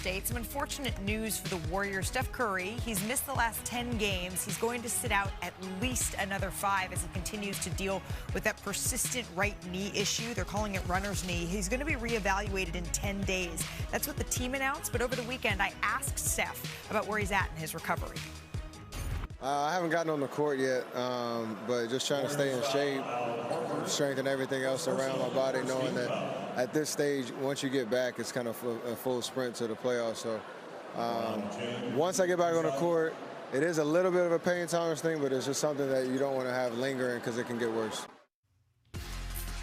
State. Some unfortunate news for the Warriors. Steph Curry, he's missed the last 10 games. He's going to sit out at least another 5 as he continues to deal with that persistent right knee issue. They're calling it runner's knee. He's going to be reevaluated in 10 days. That's what the team announced. But over the weekend, I asked Steph about where he's at in his recovery. I haven't gotten on the court yet, but just trying to stay in shape, strengthen everything else around my body, knowing that at this stage, once you get back, it's kind of a full sprint to the playoffs. So once I get back on the court, it is a little bit of a pain tolerance thing, but it's just something that you don't want to have lingering because it can get worse.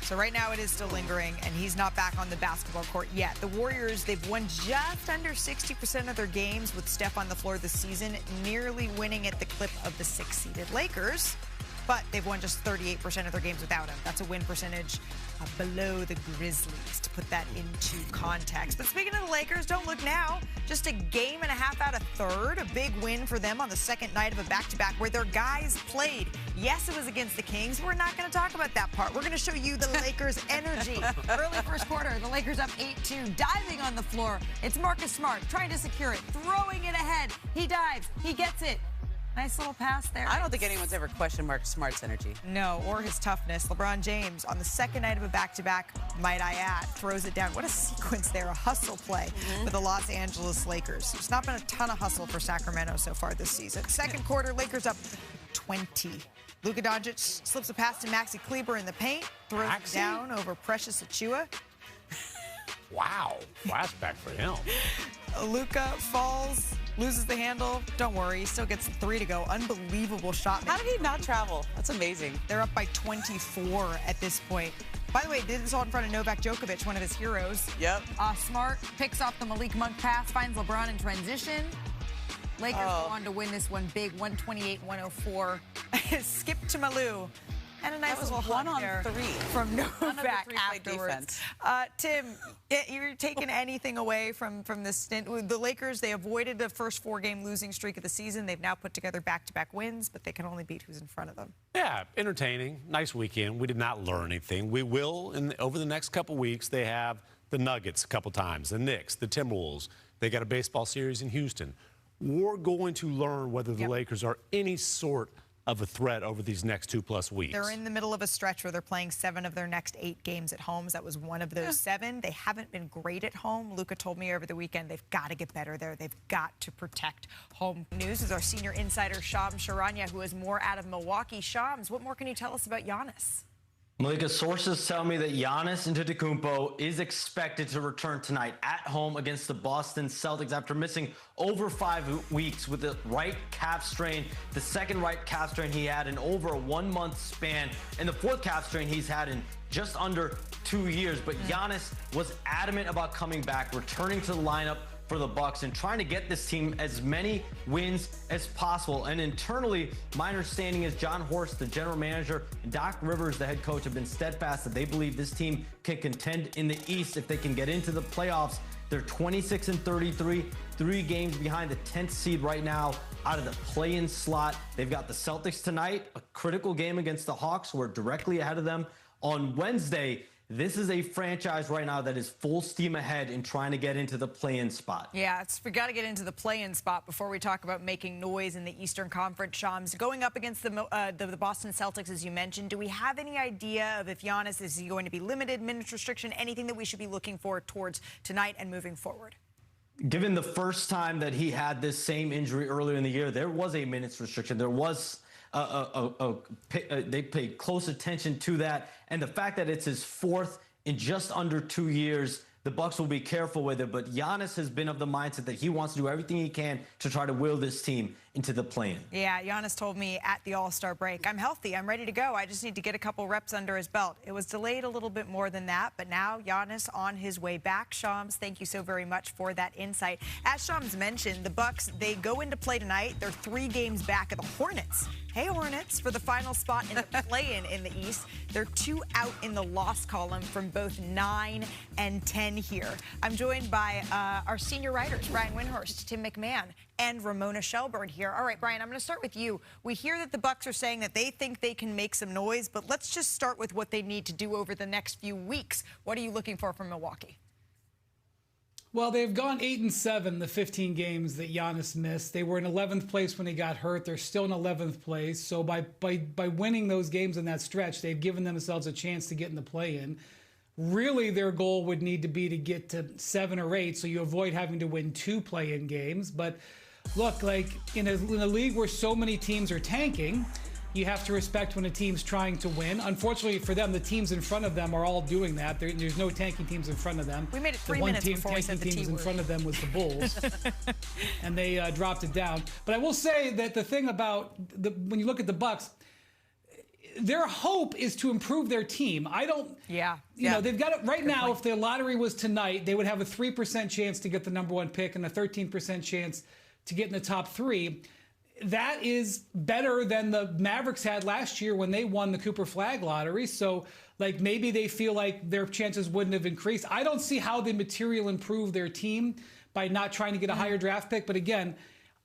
So right now it is still lingering, and he's not back on the basketball court yet. The Warriors, they've won just under 60% of their games with Steph on the floor this season, nearly winning at the clip of the 6-seeded Lakers. But they've won just 38% of their games without him. That's a win percentage below the Grizzlies, to put that into context. But speaking of the Lakers, don't look now. Just a game and a half out of third. A big win for them on the second night of a back-to-back where their guys played. Yes, it was against the Kings. We're not going to talk about that part. We're going to show you the Lakers' energy. Early first quarter, the Lakers up 8-2, diving on the floor. It's Marcus Smart trying to secure it, throwing it ahead. He dives. He gets it. Nice little pass there. I don't think anyone's ever questioned Marcus Smart's energy. No, or his toughness. LeBron James, on the second night of a back-to-back, might I add, throws it down. What a sequence there, a hustle play for the Los Angeles Lakers. There's not been a ton of hustle for Sacramento so far this season. Second quarter, Lakers up 20. Luka Doncic slips a pass to Maxi Kleber in the paint, throws it down over Precious Achiuwa. Wow, flashback for him. Luka falls, loses the handle. Don't worry, he still gets 3 to go. Unbelievable shot. How did he not travel? That's amazing. They're up by 24 at this point. By the way, did this all in front of Novak Djokovic, one of his heroes. Yep. Smart picks off the Malik Monk pass, finds LeBron in transition. Lakers go on to win this one big, 128-104. Skip to Malou. And a nice little hug there from Novak afterwards. Tim, you're taking anything away from this stint? The Lakers, they avoided the first 4-game losing streak of the season. They've now put together back-to-back wins, but they can only beat who's in front of them. Yeah, entertaining. Nice weekend. We did not learn anything. We will, over the next couple weeks, they have the Nuggets a couple times, the Knicks, the Timberwolves. They got a baseball series in Houston. We're going to learn whether the Lakers are any sort of a threat over these next 2+ weeks. They're in the middle of a stretch where they're playing 7 of their next 8 games at home. That was one of those 7. They haven't been great at home. Luka told me over the weekend they've got to get better there. They've got to protect home. News is our senior insider, Shams Charania, who has more out of Milwaukee. Shams, what more can you tell us about Giannis? Malika, sources tell me that Giannis Antetokounmpo is expected to return tonight at home against the Boston Celtics after missing over 5 weeks with the right calf strain, the second right calf strain he had in over a 1-month span, and the 4th calf strain he's had in just under 2 years. But Giannis was adamant about coming back, returning to the lineup for the Bucks and trying to get this team as many wins as possible. And internally, my understanding is John Horst, the general manager, and Doc Rivers, the head coach, have been steadfast that they believe this team can contend in the East if they can get into the playoffs. They're 26-33, 3 games behind the 10th seed right now out of the play-in slot. They've got the Celtics tonight, a critical game against the Hawks, who are directly ahead of them on Wednesday. This is a franchise right now that is full steam ahead in trying to get into the play-in spot. Yeah, we got to get into the play-in spot before we talk about making noise in the Eastern Conference. Shams, going up against the Boston Celtics, as you mentioned, do we have any idea of if Giannis is going to be limited, minutes restriction, anything that we should be looking for towards tonight and moving forward? Given the first time that he had this same injury earlier in the year, there was a minutes restriction. There was they paid close attention to that, and the fact that it's his 4th in just under 2 years, the Bucks will be careful with it. But Giannis has been of the mindset that he wants to do everything he can to try to will this team into the play-in. Yeah, Giannis told me at the All-Star break, I'm healthy, I'm ready to go. I just need to get a couple reps under his belt. It was delayed a little bit more than that, but now Giannis on his way back. Shams, thank you so very much for that insight. As Shams mentioned, the Bucks, they go into play tonight. They're 3 games back of the Hornets. Hey, Hornets, for the final spot in the play-in in the East. They're 2 out in the loss column from both 9 and 10 here. I'm joined by our senior writers, Brian Windhorst, Tim McMahon, and Ramona Shelburne here. All right, Brian, I'm going to start with you. We hear that the Bucks are saying that they think they can make some noise, but let's just start with what they need to do over the next few weeks. What are you looking for from Milwaukee? Well, they've gone 8-7 the 15 games that Giannis missed. They were in 11th place when he got hurt. They're still in 11th place. So by winning those games in that stretch, they've given themselves a chance to get in the play-in. Really, their goal would need to be to get to 7 or 8, so you avoid having to win 2 play-in games. But look, like in a league where so many teams are tanking, you have to respect when a team's trying to win. Unfortunately for them, the teams in front of them are all doing that. There's no tanking teams in front of them. We made it 3 minutes before we said the T word. The one team tanking teams in front of them was the Bulls, and they dropped it down. But I will say that the thing about when you look at the Bucks, their hope is to improve their team. You know, they've got it right now. If the lottery was tonight, they would have a 3% chance to get the #1 pick and a 13% chance to get in the top 3. That is better than the Mavericks had last year when they won the Cooper Flag lottery. So, like, maybe they feel like their chances wouldn't have increased. I don't see how they material improve their team by not trying to get a higher draft pick. But again,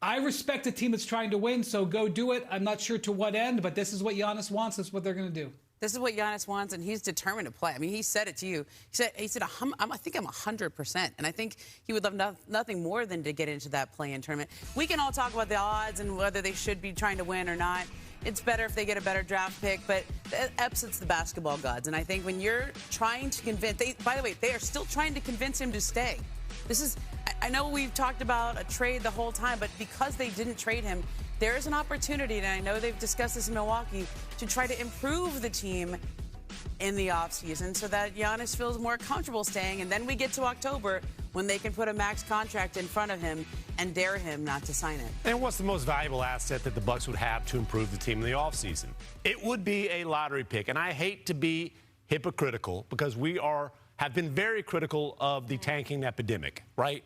I respect a team that's trying to win, so go do it. I'm not sure to what end, but this is what Giannis wants. This is what they're going to do. This is what Giannis wants, and he's determined to play. I mean, he said it to you. He said, I think I'm 100%, and I think he would love nothing more than to get into that play-in tournament. We can all talk about the odds and whether they should be trying to win or not. It's better if they get a better draft pick, but it upsets the basketball gods. And I think when you're trying to convince, by the way, they are still trying to convince him to stay. I know we've talked about a trade the whole time, but because they didn't trade him, there is an opportunity, and I know they've discussed this in Milwaukee, to try to improve the team in the offseason so that Giannis feels more comfortable staying. And then we get to October when they can put a max contract in front of him and dare him not to sign it. And what's the most valuable asset that the Bucks would have to improve the team in the offseason? It would be a lottery pick. And I hate to be hypocritical because we have been very critical of the tanking epidemic, right?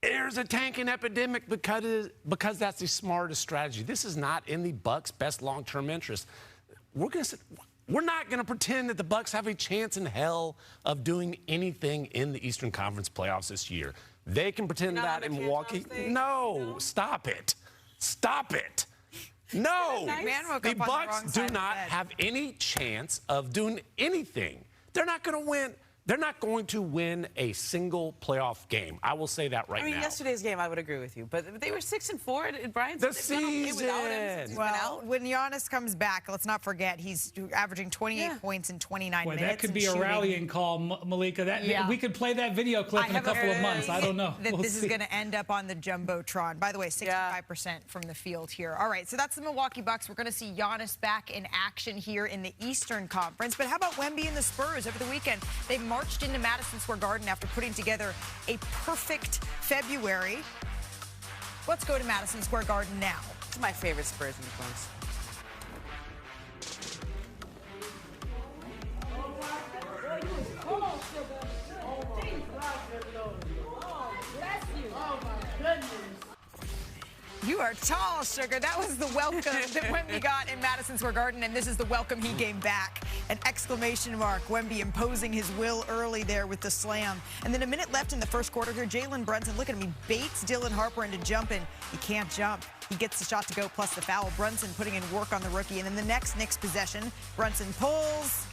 There's a tanking epidemic because that's the smartest strategy. This is not in the Bucks' best long-term interest. We're not going to pretend that the Bucks have a chance in hell of doing anything in the Eastern Conference playoffs this year. They can pretend that in Milwaukee. No, stop it. Stop it. No. The Bucks do not have any chance of doing anything. They're not going to win. They're not going to win a single playoff game. I will say that right now. I mean, yesterday's game, I would agree with you. But they were 6-4 at Brian's. The season. Well, when Giannis comes back, let's not forget, he's averaging 28 points in 29 minutes. That could be a rallying call, Malika. We could play that video clip in a couple of months. I don't know. This is going to end up on the Jumbotron. By the way, 65% from the field here. All right, so that's the Milwaukee Bucks. We're going to see Giannis back in action here in the Eastern Conference. But how about Wemby and the Spurs over the weekend? They marched into Madison Square Garden after putting together a perfect February. Let's go to Madison Square Garden now. It's my favorite Spurs influence. You are tall, Sugar. That was the welcome that Wemby got in Madison Square Garden, and this is the welcome he gave back. An exclamation mark. Wemby imposing his will early there with the slam. And then a minute left in the first quarter here. Jalen Brunson, look at him. He baits Dylan Harper into jumping. He can't jump. He gets the shot to go plus the foul. Brunson putting in work on the rookie. And then the next Knicks possession, Brunson pulls,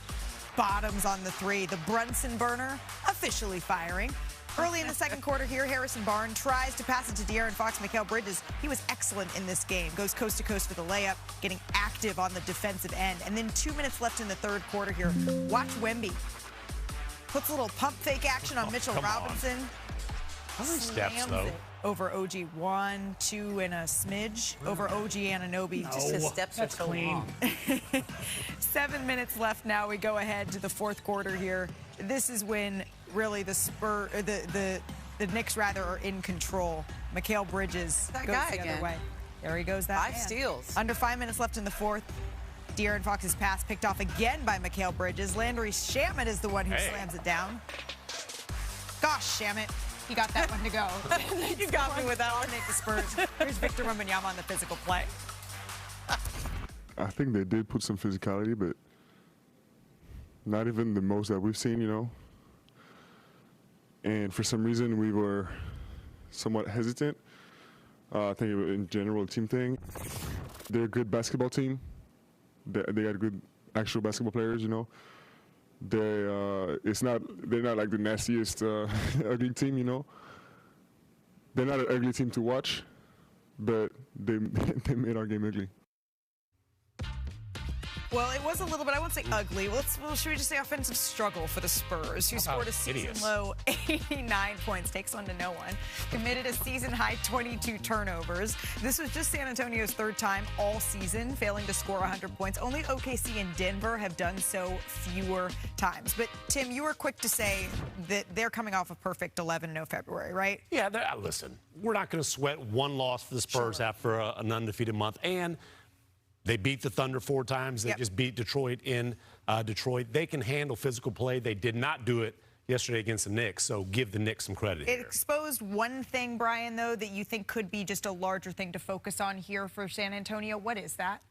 bottoms on the 3. The Brunson burner officially firing. Early in the second quarter here, Harrison Barnes tries to pass it to De'Aaron Fox. Mikal Bridges, he was excellent in this game. Goes coast to coast for the layup, getting active on the defensive end. And then 2 minutes left in the third quarter here. Watch Wemby. Puts a little pump fake action on Mitchell Robinson. How many steps, though? Over OG. 1, 2, and a smidge. Over OG Anunoby. No, just his steps are so clean. long. 7 minutes left now. We go ahead to the fourth quarter here. This is when really the Knicks rather are in control. Mikal Bridges that goes guy the again. other way. There he goes. That 5 steals. Under 5 minutes left in the fourth. De'Aaron Fox's pass picked off again by Mikal Bridges. Landry Shamet is the one who slams it down. Gosh, Shamet. He got that one to go. You got me with that one. The Spurs. Here's Victor Wembanyama on the physical play. I think they did put some physicality, but not even the most that we've seen, you know. And for some reason, we were somewhat hesitant. I think it was in general a team thing. They're a good basketball team. They got good actual basketball players, you know. they're not like the nastiest ugly team, you know. They're not an ugly team to watch, but they made our game ugly. Well, it was a little bit, I won't say ugly. Well, should we just say offensive struggle for the Spurs, who scored a season-low 89 points, takes one to no one, committed a season-high 22 turnovers. This was just San Antonio's third time all season failing to score 100 points. Only OKC and Denver have done so fewer times. But, Tim, you were quick to say that they're coming off a perfect 11-0 February, right? Yeah, listen, we're not going to sweat one loss for the Spurs after an undefeated month. And they beat the Thunder 4 times. They just beat Detroit in Detroit. They can handle physical play. They did not do it yesterday against the Knicks, so give the Knicks some credit here. It exposed one thing, Brian, though, that you think could be just a larger thing to focus on here for San Antonio. What is that?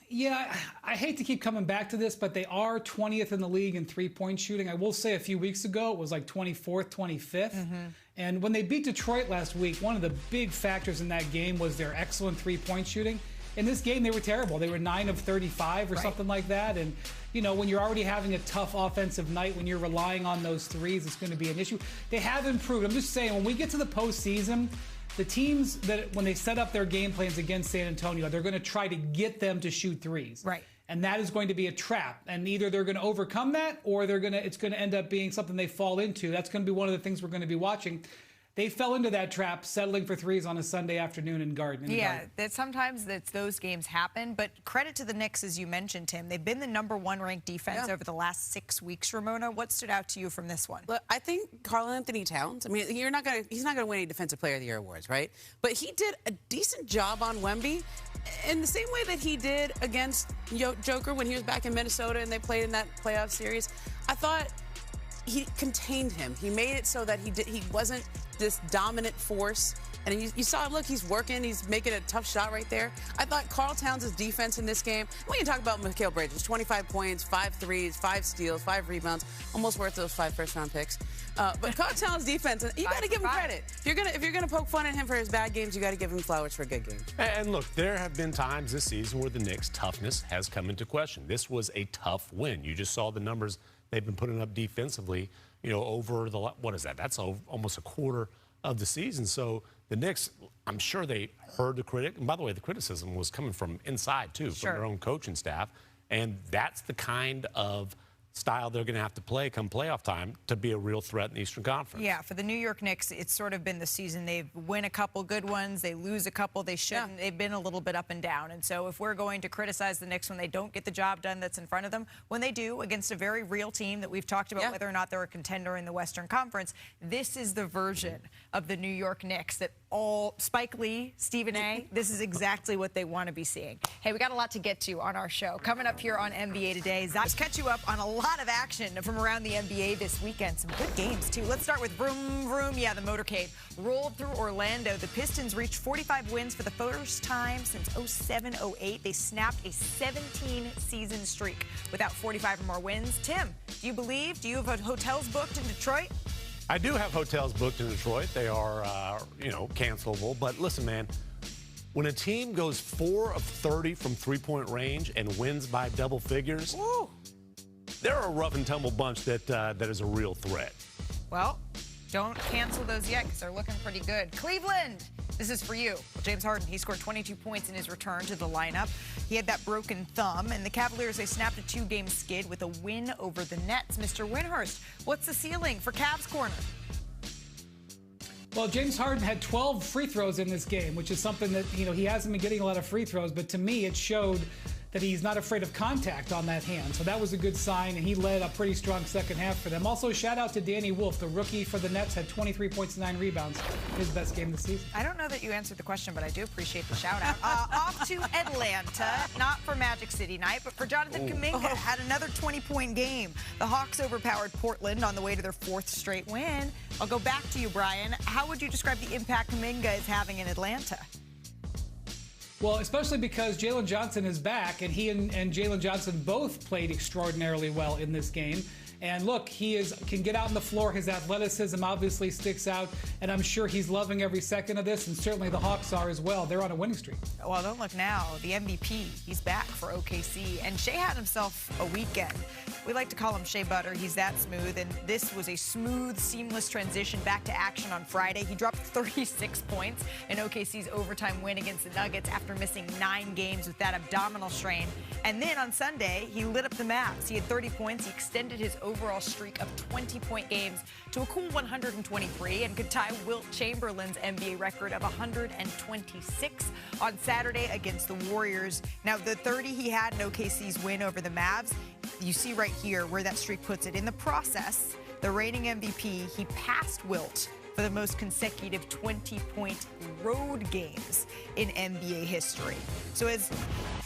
Yeah, I hate to keep coming back to this, but they are 20th in the league in three-point shooting. I will say a few weeks ago it was like 24th, 25th. And when they beat Detroit last week, one of the big factors in that game was their excellent three-point shooting. In this game, they were terrible. They were 9 of 35 or something like that. And, you know, when you're already having a tough offensive night, when you're relying on those threes, it's going to be an issue. They have improved. I'm just saying, when we get to the postseason, the teams that, when they set up their game plans against San Antonio, they're going to try to get them to shoot threes. Right. And that is going to be a trap. And either they're going to overcome that or it's going to end up being something they fall into. That's going to be one of the things we're going to be watching. They fell into that trap, settling for threes on a Sunday afternoon in Garden. That sometimes those games happen. But credit to the Knicks, as you mentioned, Tim. They've been the #1 ranked defense over the last 6 weeks, Ramona. What stood out to you from this one? Look, I think Karl-Anthony Towns, I mean, he's not going to win any Defensive Player of the Year awards, right? But he did a decent job on Wemby in the same way that he did against Joker when he was back in Minnesota and they played in that playoff series. I thought he contained him. He made it so that he wasn't this dominant force. And you saw, look, he's working. He's making a tough shot right there. I thought Karl Towns' defense in this game, we can talk about Mikal Bridges, 25 points, 5 threes, 5 steals, 5 rebounds, almost worth those 5 first-round picks. But Karl Towns' defense, you got to give him credit. If you're gonna poke fun at him for his bad games, you got to give him flowers for good games. And look, there have been times this season where the Knicks' toughness has come into question. This was a tough win. You just saw the numbers they've been putting up defensively, you know, over the, what is that? That's almost a quarter of the season. So the Knicks, I'm sure they heard the critic. And by the way, the criticism was coming from inside, too, from their own coaching staff. And that's the kind of style they're going to have to play come playoff time to be a real threat in the Eastern Conference. Yeah, for the New York Knicks, it's sort of been the season. They win a couple good ones, they lose a couple they shouldn't. Yeah. They've been a little bit up and down. And so if we're going to criticize the Knicks when they don't get the job done that's in front of them, when they do against a very real team that we've talked about whether or not they're a contender in the Western Conference, this is the version of the New York Knicks that all Spike Lee, Stephen A., this is exactly what they want to be seeing. Hey, we got a lot to get to on our show. Coming up here on NBA Today, Zach's catch you up on a lot of action from around the NBA this weekend. Some good games, too. Let's start with Vroom Vroom. Yeah, the motorcade rolled through Orlando. The Pistons reached 45 wins for the first time since 07-08. They snapped a 17-season streak without 45 or more wins. Tim, do you believe? Do you have hotels booked in Detroit? I do have hotels booked in Detroit. They are, cancelable. But listen, man, when a team goes 4 of 30 from three-point range and wins by double figures, they're a rough and tumble bunch that is a real threat. Well, don't cancel those yet because they're looking pretty good. Cleveland, this is for you. James Harden, he scored 22 points in his return to the lineup. He had that broken thumb, and the Cavaliers, they snapped a 2-game skid with a win over the Nets. Mr. Winhurst, what's the ceiling for Cavs Corner? Well, James Harden had 12 free throws in this game, which is something that, he hasn't been getting a lot of free throws, but to me it showed that he's not afraid of contact on that hand. So that was a good sign, and he led a pretty strong second half for them. Also, shout out to Danny Wolf, the rookie for the Nets, had 23 points and 9 rebounds. His best game this season. I don't know that you answered the question, but I do appreciate the shout out. Off to Atlanta, not for Magic City night, but for Jonathan Kuminga. Had another 20-point game. The Hawks overpowered Portland on the way to their 4th straight win. I'll go back to you, Brian. How would you describe the impact Kuminga is having in Atlanta? Well, especially because Jalen Johnson is back, and he and Jalen Johnson both played extraordinarily well in this game. And look, he can get out on the floor. His athleticism obviously sticks out, and I'm sure he's loving every second of this, and certainly the Hawks are as well. They're on a winning streak. Well, don't look now. The MVP, he's back for OKC, and Shea had himself a weekend. We like to call him Shea Butter. He's that smooth, and this was a smooth, seamless transition back to action on Friday. He dropped 36 points in OKC's overtime win against the Nuggets after missing 9 games with that abdominal strain. And then on Sunday, he lit up the Mavs. He had 30 points. He extended his overall streak of 20-point games to a cool 123 and could tie Wilt Chamberlain's NBA record of 126 on Saturday against the Warriors. Now, the 30 he had in OKC's win over the Mavs, you see right here where that streak puts it. In the process, the reigning MVP, he passed Wilt for the most consecutive 20-point road games in NBA history. So as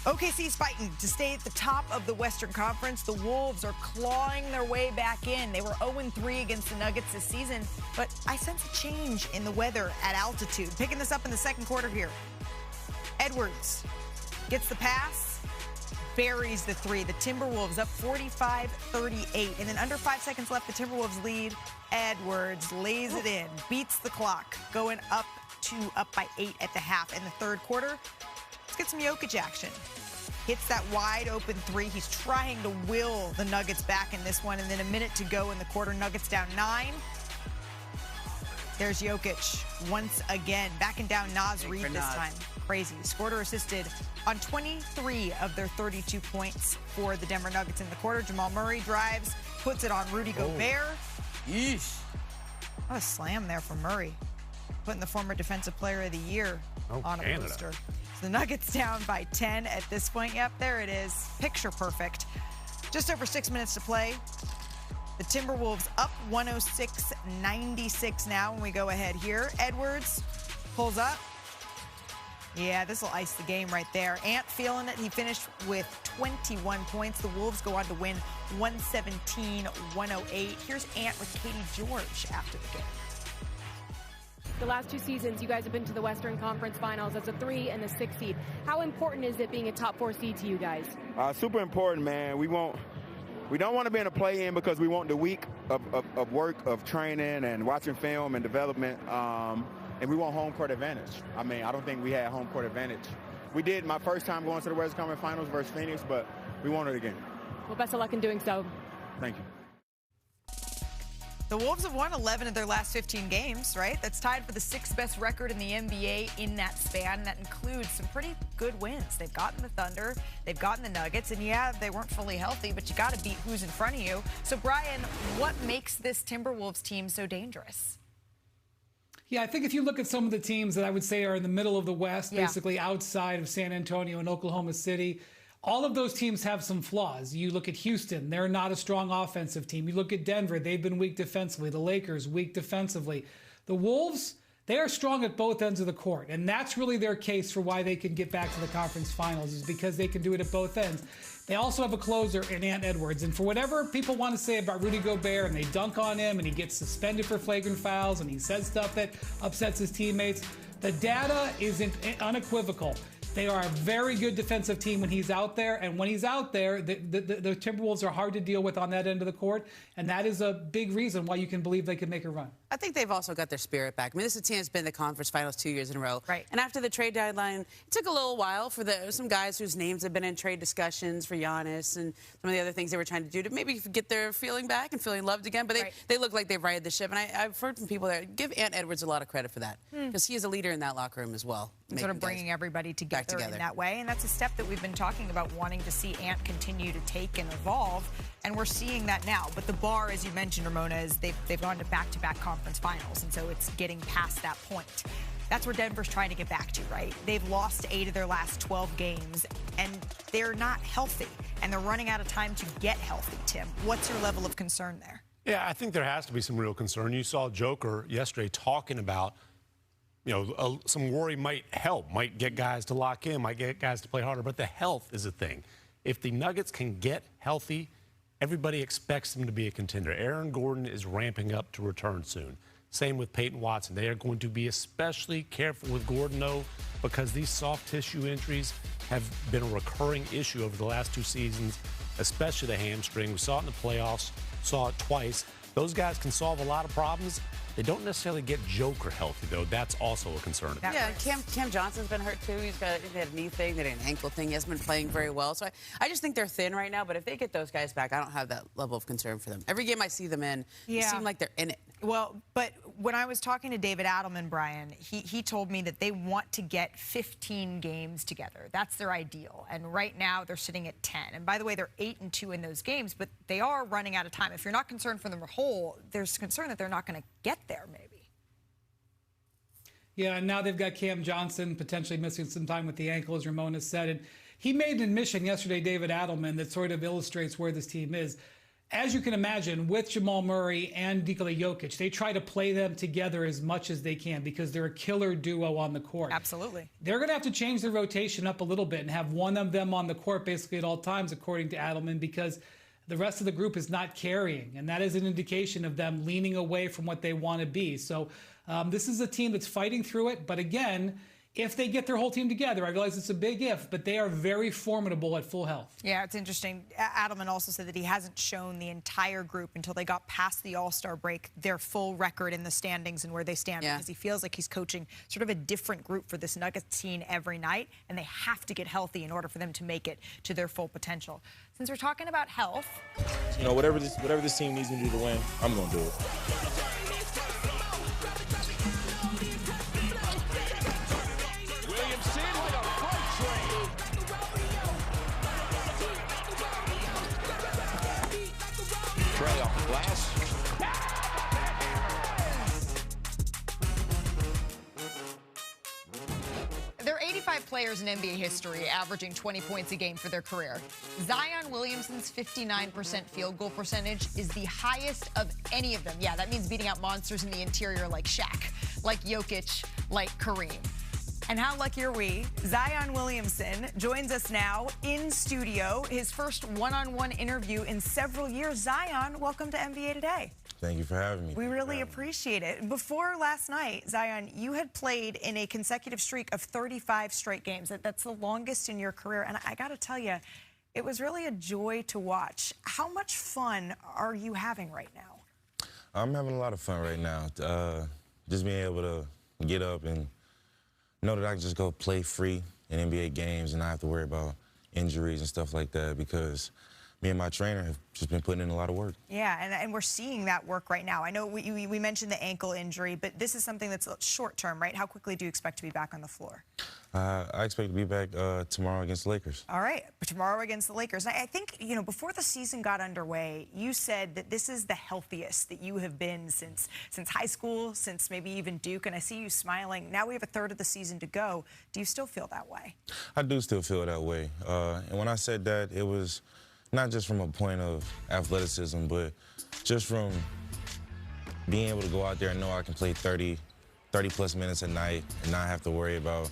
OKC's fighting to stay at the top of the Western Conference, the Wolves are clawing their way back in. They were 0-3 against the Nuggets this season, but I sense a change in the weather at altitude. Picking this up in the second quarter here. Edwards gets the pass, buries the three. The Timberwolves up 45-38. And then under 5 seconds left, the Timberwolves lead. Edwards lays it in, beats the clock, going up by 8 at the half. In the third quarter, let's get some Jokic action. Hits that wide open three. He's trying to will the Nuggets back in this one. And then a minute to go in the quarter. Nuggets down 9. There's Jokic once again, backing down Naz Reid this time. Crazy. Scored or assisted on 23 of their 32 points for the Denver Nuggets in the quarter. Jamal Murray drives, puts it on Rudy Gobert. Yeesh. What a slam there from Murray. Putting the former Defensive Player of the Year on a poster. So the Nuggets down by 10 at this point. Yep, there it is. Picture perfect. Just over 6 minutes to play. The Timberwolves up 106-96 now when we go ahead here. Edwards pulls up. Yeah, this will ice the game right there. Ant feeling it. He finished with 21 points. The Wolves go on to win 117-108. Here's Ant with Katie George after the game. The last 2 seasons, you guys have been to the Western Conference Finals as a 3 and a 6 seed. How important is it being a top 4 seed to you guys? Super important, man. We don't want to be in a play-in because we want the week of work, of training and watching film and development. And we want home court advantage. I mean, I don't think we had home court advantage. We did my first time going to the Western Conference Finals versus Phoenix, but we want it again. Well, best of luck in doing so. Thank you. The Wolves have won 11 of their last 15 games, right? That's tied for the 6th best record in the NBA in that span. That includes some pretty good wins. They've gotten the Thunder, they've gotten the Nuggets, and yeah, they weren't fully healthy, but you got to beat who's in front of you. So, Brian, what makes this Timberwolves team so dangerous? Yeah, I think if you look at some of the teams that I would say are in the middle of the West, basically outside of San Antonio and Oklahoma City, all of those teams have some flaws. You look at Houston, they're not a strong offensive team. You look at Denver, they've been weak defensively. The Lakers, weak defensively. The Wolves, they are strong at both ends of the court. And that's really their case for why they can get back to the conference finals, is because they can do it at both ends. They also have a closer in Ant Edwards. And for whatever people want to say about Rudy Gobert, and they dunk on him, and he gets suspended for flagrant fouls, and he says stuff that upsets his teammates, the data isn't unequivocal. They are a very good defensive team when he's out there, and when he's out there, the Timberwolves are hard to deal with on that end of the court, and that is a big reason why you can believe they can make a run. I think they've also got their spirit back. I mean, this is a team that's been in the conference finals 2 years in a row. Right. And after the trade deadline, it took a little while for some guys whose names have been in trade discussions for Giannis and some of the other things they were trying to do to maybe get their feeling back and feeling loved again. But they look like they've righted the ship. And I've heard from people that give Ant Edwards a lot of credit for that, because he is a leader in that locker room as well. Sort of bringing everybody together in that way. And that's a step that we've been talking about, wanting to see Ant continue to take and evolve. And we're seeing that now. But the bar, as you mentioned, Ramona, is they've gone to back-to-back conference finals. And so it's getting past that point. That's where Denver's trying to get back to, right? They've lost 8 of their last 12 games, and they're not healthy. And they're running out of time to get healthy, Tim. What's your level of concern there? Yeah, I think there has to be some real concern. You saw Joker yesterday talking about, some worry might help, might get guys to lock in, might get guys to play harder, but the health is a thing. If the Nuggets can get healthy, everybody expects them to be a contender. Aaron Gordon is ramping up to return soon. Same with Peyton Watson. They are going to be especially careful with Gordon, though, because these soft tissue injuries have been a recurring issue over the last 2 seasons, especially the hamstring. We saw it in the playoffs. saw it twice. Those guys can solve a lot of problems. They don't necessarily get Joker healthy, though. That's also a concern. Yeah, Cam Johnson's been hurt, too. He had a knee thing, they had an ankle thing. He hasn't been playing very well. So I just think they're thin right now. But if they get those guys back, I don't have that level of concern for them. Every game I see them in, they seem like they're in it. Well, but when I was talking to David Adelman, Brian, he told me that they want to get 15 games together. That's their ideal. And right now, they're sitting at 10. And by the way, they're 8-2 in those games, but they are running out of time. If you're not concerned for them whole, there's concern that they're not going to get there, maybe. Yeah, and now they've got Cam Johnson potentially missing some time with the ankle, as Ramona said. And he made an admission yesterday, David Adelman, that sort of illustrates where this team is. As you can imagine, with Jamal Murray and Nikola Jokic, they try to play them together as much as they can because they're a killer duo on the court. Absolutely. They're going to have to change their rotation up a little bit and have one of them on the court basically at all times, according to Adelman, because the rest of the group is not carrying. And that is an indication of them leaning away from what they want to be. So this is a team that's fighting through it. But again, if they get their whole team together, I realize it's a big if, but they are very formidable at full health. Yeah, it's interesting. Adelman also said that he hasn't shown the entire group until they got past the All-Star break their full record in the standings and where they stand, because he feels like he's coaching sort of a different group for this Nuggets team every night, and they have to get healthy in order for them to make it to their full potential. Since we're talking about health, you know, whatever this team needs me to do to win, I'm going to do it. Trey off the glass. there are 85 players in NBA history averaging 20 points a game for their career. Zion Williamson's 59% field goal percentage is the highest of any of them. Yeah, that means beating out monsters in the interior like Shaq, like Jokic, like Kareem. And how lucky are we? Zion Williamson joins us now in studio, his first one-on-one interview in several years. Zion, welcome to NBA Today. Thank you for having me. We really appreciate it. Before last night, Zion, you had played in a consecutive streak of 35 straight games. That's the longest in your career. And I got to tell you, it was really a joy to watch. How much fun are you having right now? I'm having a lot of fun right now. Just being able to get up and know that I can just go play free in NBA games and not have to worry about injuries and stuff like that, because me and my trainer have just been putting in a lot of work. Yeah, and we're seeing that work right now. I know we mentioned the ankle injury, but this is something that's short term, right? How quickly do you expect to be back on the floor? I expect to be back tomorrow against the Lakers. All right, tomorrow against the Lakers. I think, you know, before the season got underway, you said that this is the healthiest that you have been since high school, since maybe even Duke, and I see you smiling. Now we have a third of the season to go. Do you still feel that way? I do still feel that way. And when I said that, it was not just from a point of athleticism, but just from being able to go out there and know I can play 30-plus minutes a night and not have to worry about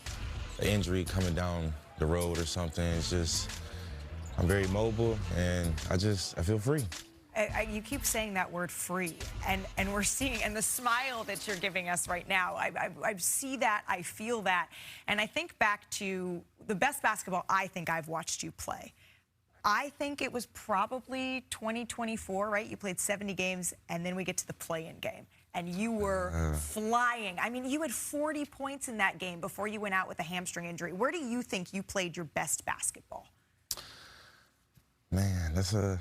an injury coming down the road or something. It's just, I'm very mobile, and I feel free. You keep saying that word free, and we're seeing, and the smile that you're giving us right now, I see that, I feel that, and I think back to the best basketball I think I've watched you play. I think it was probably 2024, right? You played 70 games, and then we get to the play-in game, and you were flying. I mean, you had 40 points in that game before you went out with a hamstring injury. Where do you think you played your best basketball? Man, that's a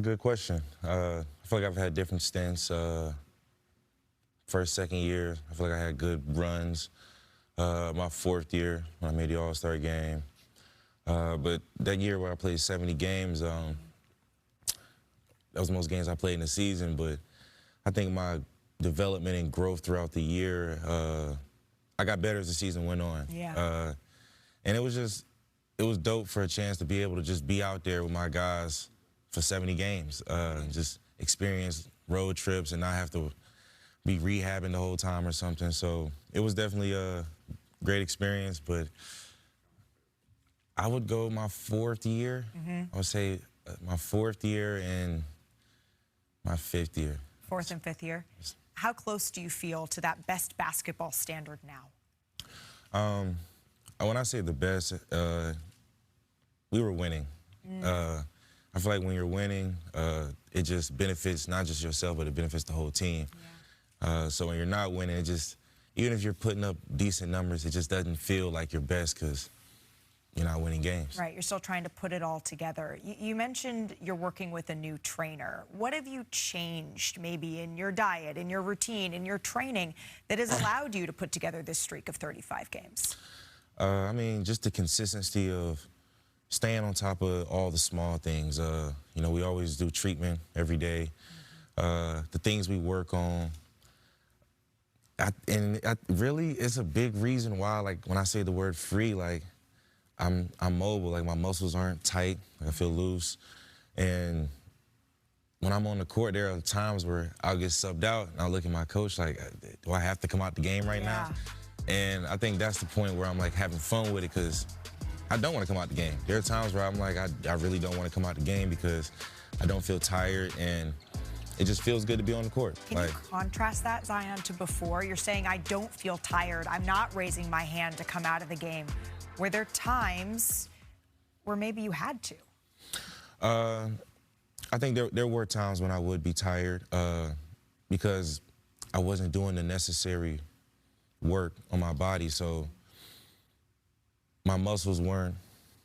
good question. I feel like I've had different stints. First, second year, I feel like I had good runs. My fourth year, when I made the All-Star game. But that year where I played 70 games, that was the most games I played in the season. But I think my development and growth throughout the year, I got better as the season went on. Yeah. And it was dope for a chance to be able to just be out there with my guys for 70 games, just experience road trips and not have to be rehabbing the whole time or something. So it was definitely a great experience, but I would go my fourth year. I would say my fourth year and my fifth year. Fourth and fifth year. How close do you feel to that best basketball standard now? When I say the best, we were winning. I I feel like when you're winning, it just benefits not just yourself, but it benefits the whole team. Yeah. So when you're not winning, it just, even if you're putting up decent numbers, it just doesn't feel like your best because you're not winning games. Right, you're still trying to put it all together. You mentioned you're working with a new trainer. What have you changed maybe in your diet, in your routine, in your training that has allowed you to put together this streak of 35 games? I mean, just the consistency of staying on top of all the small things. You know, we always do treatment every day. The things we work on. Really, it's a big reason why, like, when I say the word free, like, I'm mobile. Like, my muscles aren't tight. Like, I feel loose. And when I'm on the court, there are times where I'll get subbed out, and I'll look at my coach like, do I have to come out the game right now? And I think that's the point where I'm, like, having fun with it because I don't want to come out the game. There are times where I'm like, I really don't want to come out the game because I don't feel tired, and it just feels good to be on the court. Can you contrast that, Zion, to before? You're saying, I don't feel tired. I'm not raising my hand to come out of the game. Were there times where maybe you had to? I think there were times when I would be tired because I wasn't doing the necessary work on my body, so my muscles weren't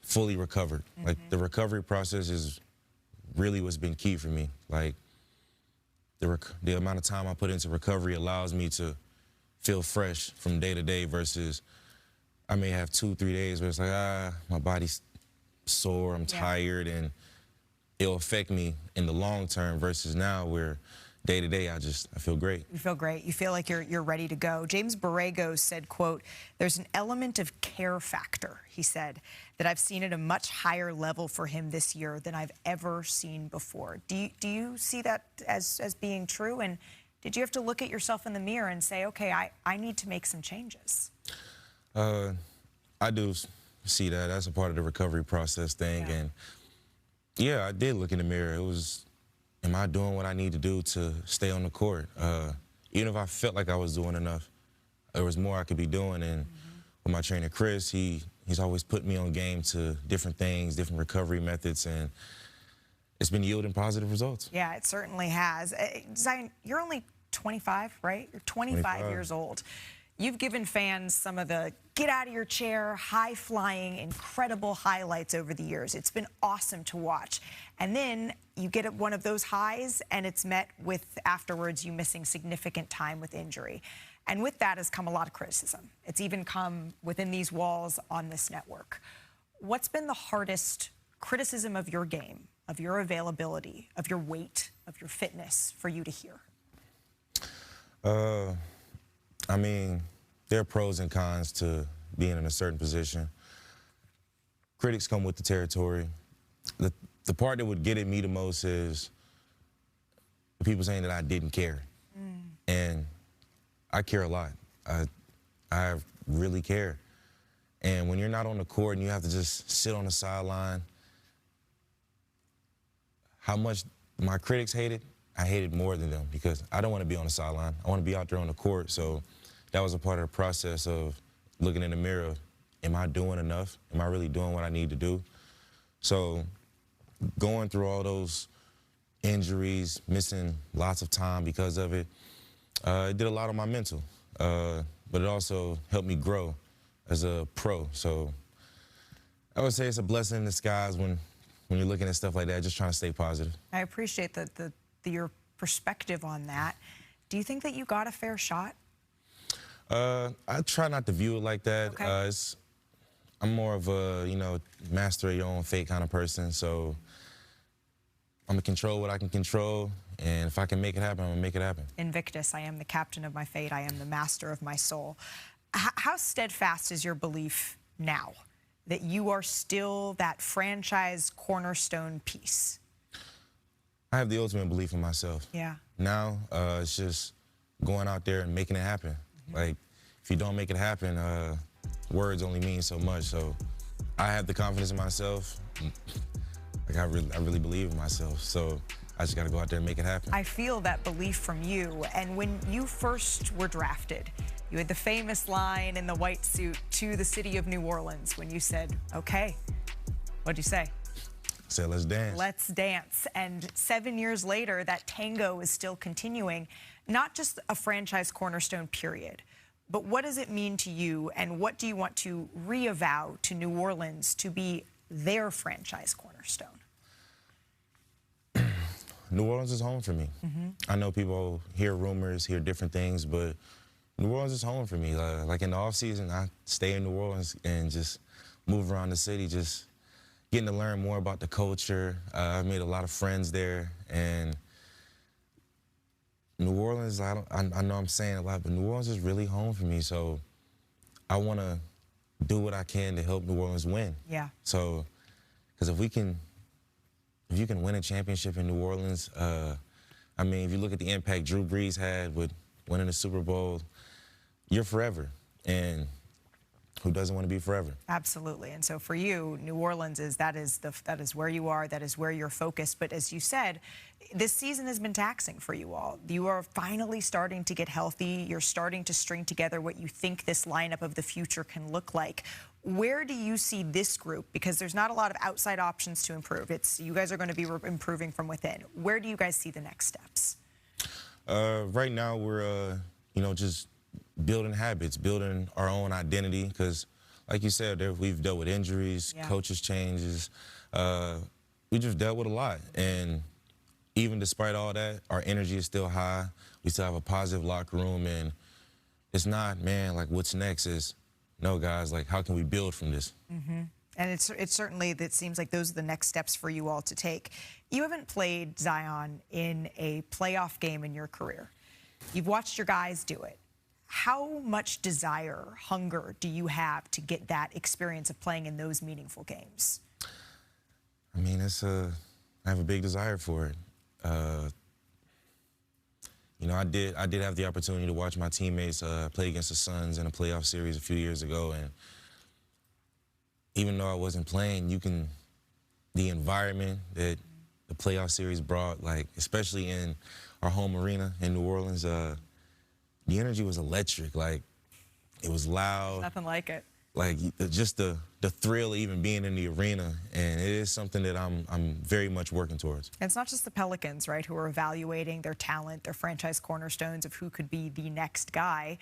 fully recovered. Like, the recovery process is really what's been key for me. Like, the amount of time I put into recovery allows me to feel fresh from day to day versus I may have 2-3 days where it's like, my body's sore, I'm tired, and it'll affect me in the long term versus now where day to day I feel great. You feel great. You feel like you're ready to go. James Borrego said, quote, there's an element of care factor, he said, that I've seen at a much higher level for him this year than I've ever seen before. Do you see that as being true? And did you have to look at yourself in the mirror and say, okay, I need to make some changes? I do see that. That's a part of the recovery process thing. Yeah. And yeah, I did look in the mirror. It was, am I doing what I need to do to stay on the court? Even if I felt like I was doing enough, there was more I could be doing. And with my trainer, Chris, he's always put me on game to different things, different recovery methods, and it's been yielding positive results. Yeah, it certainly has. Zion, you're only 25, right? You're 25 years old. You've given fans some of the get out of your chair, high-flying, incredible highlights over the years. It's been awesome to watch. And then you get one of those highs, and it's met with, afterwards, you missing significant time with injury. And with that has come a lot of criticism. It's even come within these walls on this network. What's been the hardest criticism of your game, of your availability, of your weight, of your fitness for you to hear? I mean, there are pros and cons to being in a certain position. Critics come with the territory. The part that would get at me the most is the people saying that I didn't care. And I care a lot. I really care. And when you're not on the court and you have to just sit on the sideline, how much my critics hate it, I hate it more than them because I don't want to be on the sideline. I want to be out there on the court. So that was a part of the process of looking in the mirror. Am I doing enough? Am I really doing what I need to do? So going through all those injuries, missing lots of time because of it, it did a lot on my mental. But it also helped me grow as a pro. So I would say it's a blessing in disguise when you're looking at stuff like that, just trying to stay positive. I appreciate your perspective on that. Do you think that you got a fair shot? I try not to view it like that. Okay. I'm more of a, master your own fate kind of person. So I'm going to control what I can control. And if I can make it happen, I'm going to make it happen. Invictus, I am the captain of my fate. I am the master of my soul. How steadfast is your belief now that you are still that franchise cornerstone piece? I have the ultimate belief in myself. Yeah. Now, it's just going out there and making it happen. Like, if you don't make it happen, words only mean so much. So I have the confidence in myself. Like, I really believe in myself. So I just got to go out there and make it happen. I feel that belief from you. And when you first were drafted, you had the famous line in the white suit to the city of New Orleans when you said, okay. What'd you say? Said, let's dance. Let's dance. And 7 years later, that tango is still continuing. Not just a franchise cornerstone, period. But what does it mean to you, and what do you want to reavow to New Orleans to be their franchise cornerstone? New Orleans is home for me. I know people hear rumors, hear different things, but New Orleans is home for me. Like in the offseason, I stay in New Orleans and just move around the city, just getting to learn more about the culture. I've made a lot of friends there, and New Orleans, I know I'm saying a lot, but New Orleans is really home for me, so I want to do what I can to help New Orleans win. Yeah. So, because if you can win a championship in New Orleans, I mean, if you look at the impact Drew Brees had with winning the Super Bowl, you're forever. And who doesn't want to be forever? Absolutely. And so for you, New Orleans that is where you are, that is where you're focused. But as you said, this season has been taxing for you all. You are finally starting to get healthy. You're starting to string together what you think this lineup of the future can look like. Where do you see this group? Because there's not a lot of outside options to improve. You guys are going to be improving from within. Where do you guys see the next steps? Right now, we're just building habits, building our own identity. Because, like you said, we've dealt with injuries, coaches changes. We just dealt with a lot, and even despite all that, our energy is still high. We still have a positive locker room, and it's not, man, like, what's next? Is, no, guys, like, how can we build from this? And it's certainly, that seems like those are the next steps for you all to take. You haven't played, Zion, in a playoff game in your career. You've watched your guys do it. How much desire, hunger do you have to get that experience of playing in those meaningful games? I mean, I have a big desire for it. I did have the opportunity to watch my teammates play against the Suns in a playoff series a few years ago, and even though I wasn't playing, the environment that the playoff series brought, like, especially in our home arena in New Orleans, the energy was electric. Like, it was loud. Nothing like it. Like, just the thrill of even being in the arena, and it is something that I'm very much working towards. And it's not just the Pelicans, right, who are evaluating their talent, their franchise cornerstones of who could be the next guy.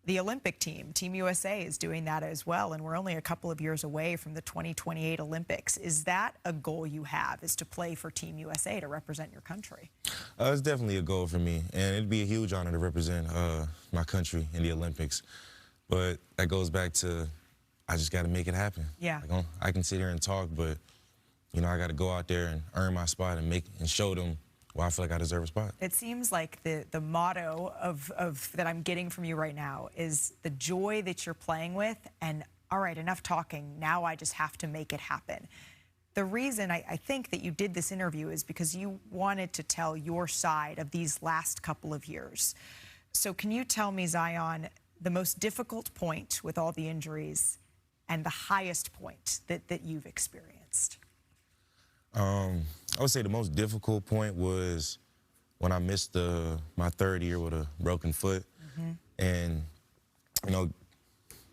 The Olympic team, Team USA, is doing that as well, and we're only a couple of years away from the 2028 Olympics. Is that a goal you have, is to play for Team USA, to represent your country? It's definitely a goal for me, and it'd be a huge honor to represent my country in the Olympics. But that goes back to, I just got to make it happen. Yeah. Like, I can sit here and talk, but, I got to go out there and earn my spot and show them why I feel like I deserve a spot. It seems like the motto of that I'm getting from you right now is the joy that you're playing with, and all right, enough talking. Now I just have to make it happen. The reason I think that you did this interview is because you wanted to tell your side of these last couple of years. So can you tell me, Zion, the most difficult point with all the injuries and the highest point that you've experienced? I would say the most difficult point was when I missed my third year with a broken foot. And,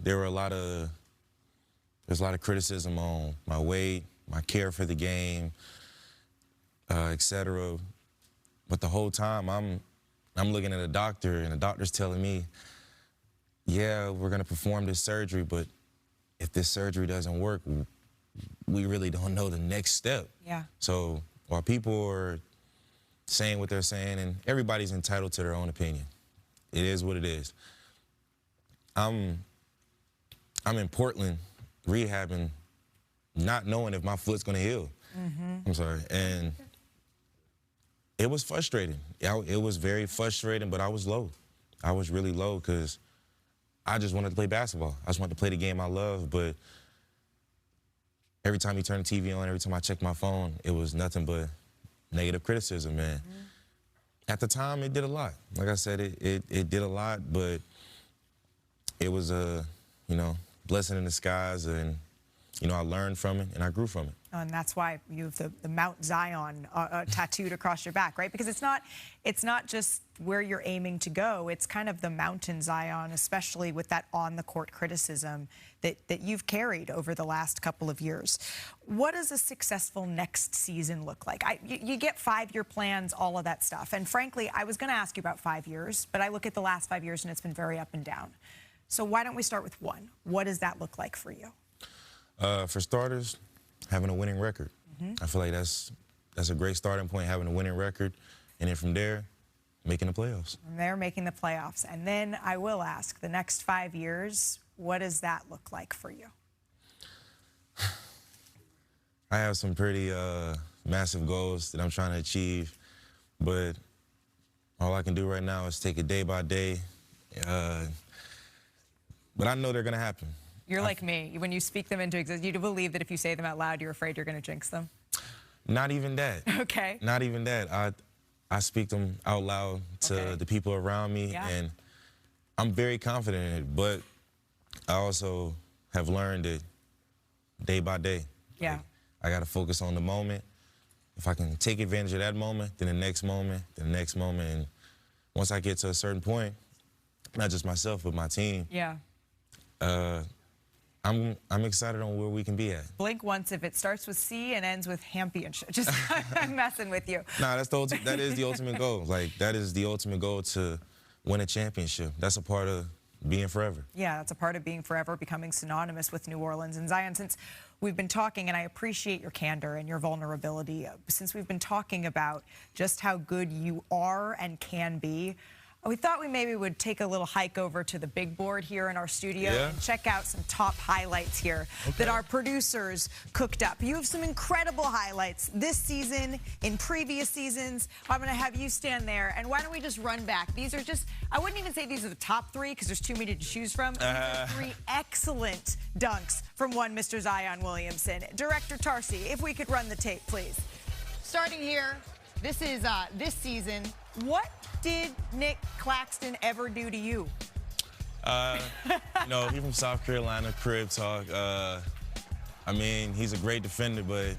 there's a lot of criticism on my weight, my care for the game, etc. But the whole time I'm looking at a doctor, and the doctor's telling me, yeah, we're going to perform this surgery, but if this surgery doesn't work, we really don't know the next step. Yeah. So while people are saying what they're saying, and everybody's entitled to their own opinion, it is what it is. I'm in Portland rehabbing, not knowing if my foot's going to heal. I'm sorry. And it was frustrating. It was very frustrating, but I was low. I was really low because I just wanted to play basketball. I just wanted to play the game I love, but every time you turn the TV on, every time I checked my phone, it was nothing but negative criticism, man. At the time, it did a lot. Like I said, it did a lot, but it was a, blessing in disguise, and, I learned from it, and I grew from it. And that's why you have the Mount Zion tattooed across your back, right? Because it's not just where you're aiming to go. It's kind of the mountain Zion, especially with that on-the-court criticism that you've carried over the last couple of years. What does a successful next season look like? You get 5-year plans, all of that stuff. And frankly, I was going to ask you about 5 years, but I look at the last 5 years and it's been very up and down. So why don't we start with 1? What does that look like for you? For starters, having a winning record. I feel like that's a great starting point, having a winning record. And then from there, making the playoffs. And they're making the playoffs. And then I will ask, the next 5 years, what does that look like for you? I have some pretty massive goals that I'm trying to achieve, but all I can do right now is take it day by day. But I know they're going to happen. You're like me. When you speak them into existence, you do believe that if you say them out loud, you're afraid you're going to jinx them? Not even that. Okay. Not even that. I speak them out loud to the people around me, and I'm very confident in it. But I also have learned it day by day. Yeah. Like, I got to focus on the moment. If I can take advantage of that moment, then the next moment, then the next moment. And once I get to a certain point, not just myself, but my team, I'm excited on where we can be at. Blink once if it starts with C and ends with championship. Just I'm messing with you. Nah, that is the ultimate goal. Like, that is the ultimate goal, to win a championship. That's a part of being forever. Yeah, that's a part of being forever, becoming synonymous with New Orleans. And Zion, since we've been talking, and I appreciate your candor and your vulnerability, since we've been talking about just how good you are and can be, we thought we maybe would take a little hike over to the big board here in our studio and check out some top highlights here that our producers cooked up. You have some incredible highlights this season, in previous seasons. I'm going to have you stand there, and why don't we just run back? These are just, I wouldn't even say these are the top 3 because there's too many to choose from. These are 3 excellent dunks from one Mr. Zion Williamson. Director Tarsi, if we could run the tape, please. Starting here, this is this season. What did Nick Claxton ever do to you? You know, he's from South Carolina, crib talk. I mean, he's a great defender, but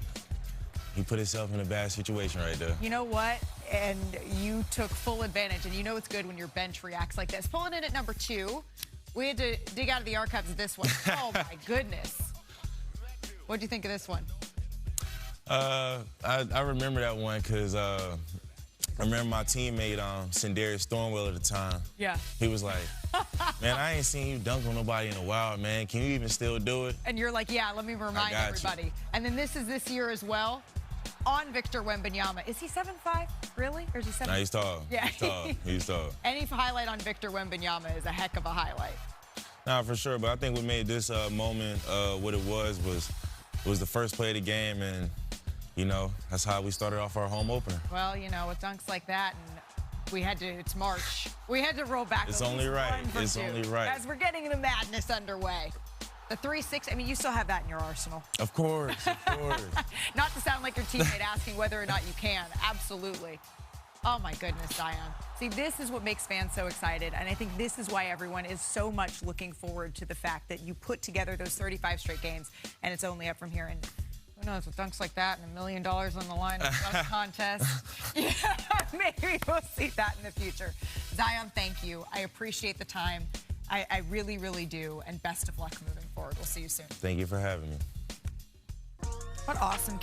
he put himself in a bad situation right there. You know what? And you took full advantage. And you know it's good when your bench reacts like this. Pulling in at number 2, we had to dig out of the archives of this one. Oh, my goodness. What do you think of this one? I remember that one because I remember my teammate, Sendarius Thornwell at the time. Yeah. He was like, man, I ain't seen you dunk on nobody in a while, man. Can you even still do it? And you're like, yeah, let me remind everybody. And then this is this year as well, on Victor Wembanyama. Is he 7'5", really? Or is he 7'5"? Nah, he's tall. Yeah. He's tall. He's tall. Any highlight on Victor Wembanyama is a heck of a highlight. Nah, for sure. But I think what made this moment what it was the first play of the game, and you know, that's how we started off our home opener. Well, you know, with dunks like that, and we had to, it's March. We had to roll back. It's only right. It's only right. As we're getting the madness underway. The 3-6, I mean, you still have that in your arsenal. Of course, of course. Not to sound like your teammate asking whether or not you can. Absolutely. Oh, my goodness, Zion. See, this is what makes fans so excited, and I think this is why everyone is so much looking forward to the fact that you put together those 35 straight games, and it's only up from here. And who knows, with dunks like that and $1 million on the line in the dunk contest, yeah, maybe we'll see that in the future. Zion, thank you. I appreciate the time. I really, really do, and best of luck moving forward. We'll see you soon. Thank you for having me. What awesome